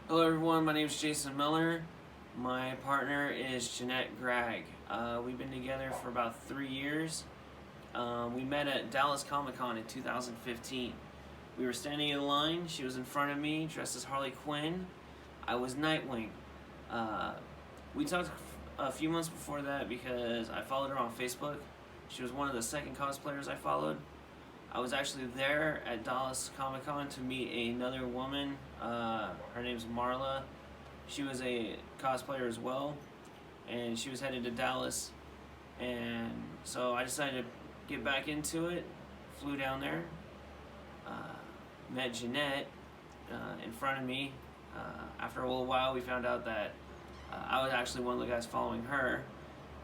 Hello everyone, my name is Jason Miller. My partner is Jeanette Gregg. We've been together for about 3 years. We met at Dallas Comic Con in 2015. We were standing in line, she was in front of me dressed as Harley Quinn. I was Nightwing. We talked a few months before that because I followed her on Facebook. She was one of the second cosplayers I followed. I was actually there at Dallas Comic Con to meet another woman. Her name's Marla. She was a cosplayer as well, and she was headed to Dallas. And so I decided to get back into it. Flew down there. Met Jeanette in front of me. After a little while, we found out that I was actually one of the guys following her.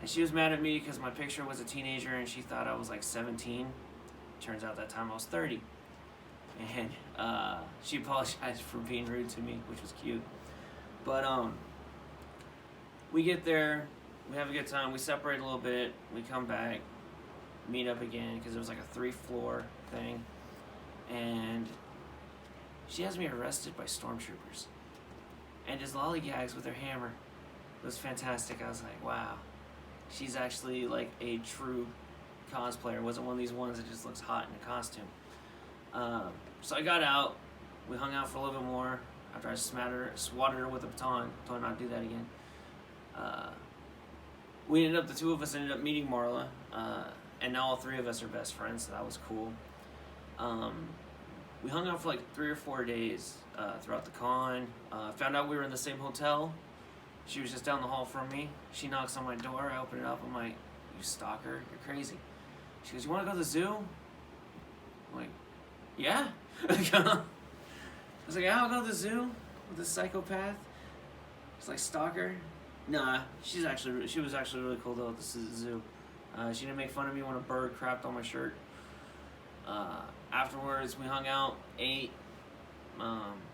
And she was mad at me because my picture was a teenager and she thought I was like 17. Turns out that time I was 30. And she apologized for being rude to me, which was cute. But we get there, we have a good time, we separate a little bit, we come back, meet up again, because it was like a 3-floor thing. And she has me arrested by stormtroopers. And just lollygags with her hammer. It was fantastic. I was like, wow. She's actually like a true cosplayer. It wasn't one of these ones that just looks hot in a costume. So I got out. We hung out for a little bit more after I swatted her with a baton. Told her not to do that again. The two of us ended up meeting Marla, and now all three of us are best friends, so that was cool. We hung out for like 3 or 4 days throughout the con. Found out we were in the same hotel. She was just down the hall from me. She knocks on my door. I open it up. I'm like, you stalker, you're crazy. She goes, you want to go to the zoo? I'm like, yeah. I was like, yeah, I'll go to the zoo with this psychopath. It's like, stalker. Nah, she was actually really cool though at the zoo. She didn't make fun of me when a bird crapped on my shirt. Afterwards, we hung out, ate.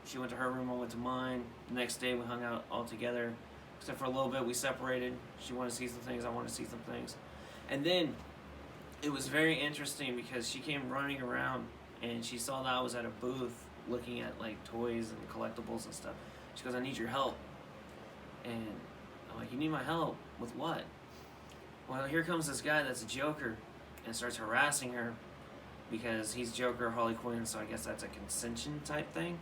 She went to her room, I went to mine. The next day, we hung out all together. Except for a little bit, we separated. She wanted to see some things, I wanted to see some things. And then, it was very interesting because she came running around and she saw that I was at a booth looking at like toys and collectibles and stuff. She goes, I need your help. And I'm like, you need my help? With what? Well, here comes this guy that's a Joker and starts harassing her because he's Joker, Harley Quinn, so I guess that's a consension type thing.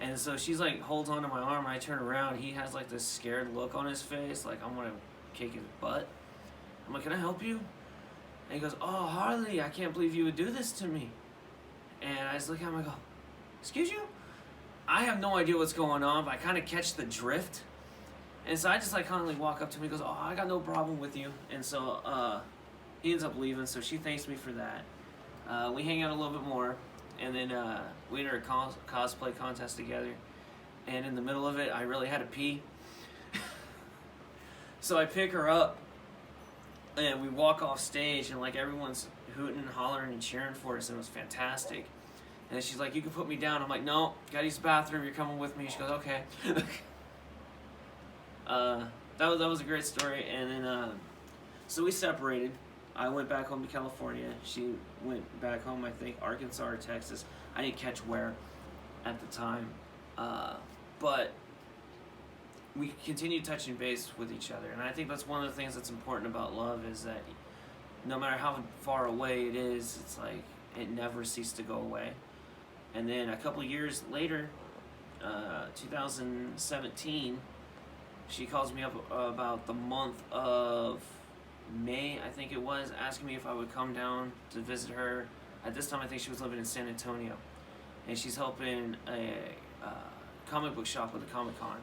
And so she's like, holds onto my arm, I turn around, he has like this scared look on his face, like I'm gonna kick his butt. I'm like, can I help you? And he goes, oh, Harley, I can't believe you would do this to me. And I just look at him and I go, excuse you? I have no idea what's going on, but I kind of catch the drift. And so I just like kindly walk up to him and he goes, oh, I got no problem with you. And so he ends up leaving, so she thanks me for that. We hang out a little bit more, and then we enter a cosplay contest together. And in the middle of it, I really had to pee. So I pick her up, and we walk off stage, and like everyone's hooting and hollering and cheering for us, and it was fantastic. And then she's like, you can put me down. I'm like, no, gotta use the bathroom, you're coming with me. She goes, okay. That was a great story. And then so we separated. I went back home to California. She went back home, I think, Arkansas or Texas. I didn't catch where at the time. But we continued touching base with each other. And I think that's one of the things that's important about love is that no matter how far away it is, it's like it never ceased to go away. And then a couple years later, 2017, she calls me up about the month of May, I think it was, asking me if I would come down to visit her. At this time, I think she was living in San Antonio. And she's helping a comic book shop with a Comic-Con.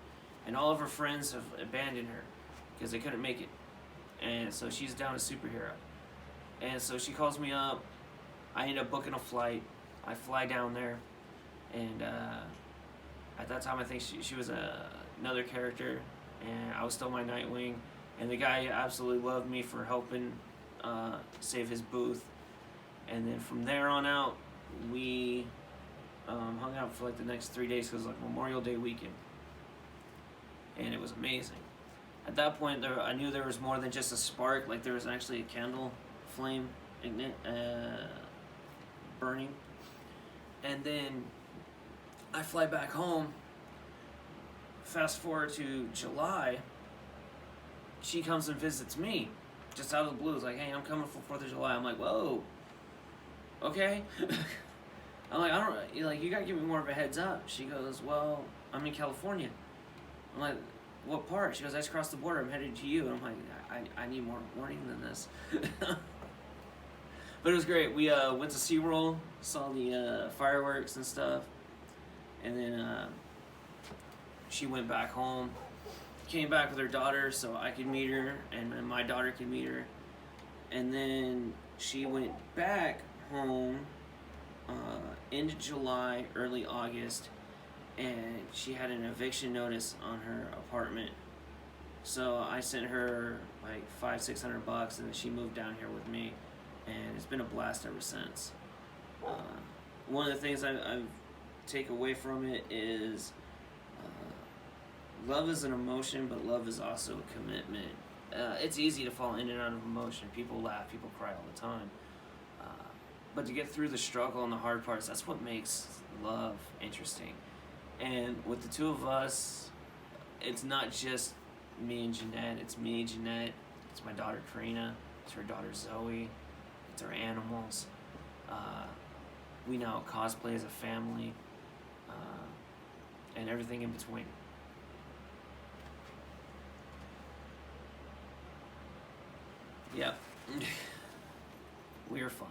And all of her friends have abandoned her because they couldn't make it. And so she's down a superhero. And so she calls me up. I end up booking a flight. I fly down there. And at that time, I think she was another character. And I was still my Nightwing. And the guy absolutely loved me for helping save his booth. And then from there on out, we hung out for like the next 3 days because it was like Memorial Day weekend. And it was amazing. At that point, I knew there was more than just a spark. Like there was actually a candle flame burning. And then I fly back home, fast forward to July, she comes and visits me, just out of the blue. It's like, hey, I'm coming for 4th of July. I'm like, whoa, okay. I'm like, you gotta give me more of a heads up. She goes, well, I'm in California. I'm like, what part? She goes, I just crossed the border. I'm headed to you. And I'm like, I need more warning than this. But it was great. We went to SeaWorld, saw the fireworks and stuff. And then she went back home, came back with her daughter so I could meet her and then my daughter could meet her. And then she went back home end of July, early August, and she had an eviction notice on her apartment. So I sent her like $500-600, and then she moved down here with me, and it's been a blast ever since. One of the things I take away from it is love is an emotion, but love is also a commitment. It's easy to fall in and out of emotion. People laugh, people cry all the time. But to get through the struggle and the hard parts, that's what makes love interesting. And with the two of us, it's not just me and Jeanette. It's me, Jeanette. It's my daughter, Karina. It's her daughter, Zoe. It's our animals. We now cosplay as a family. And everything in between. Yep. We are fun.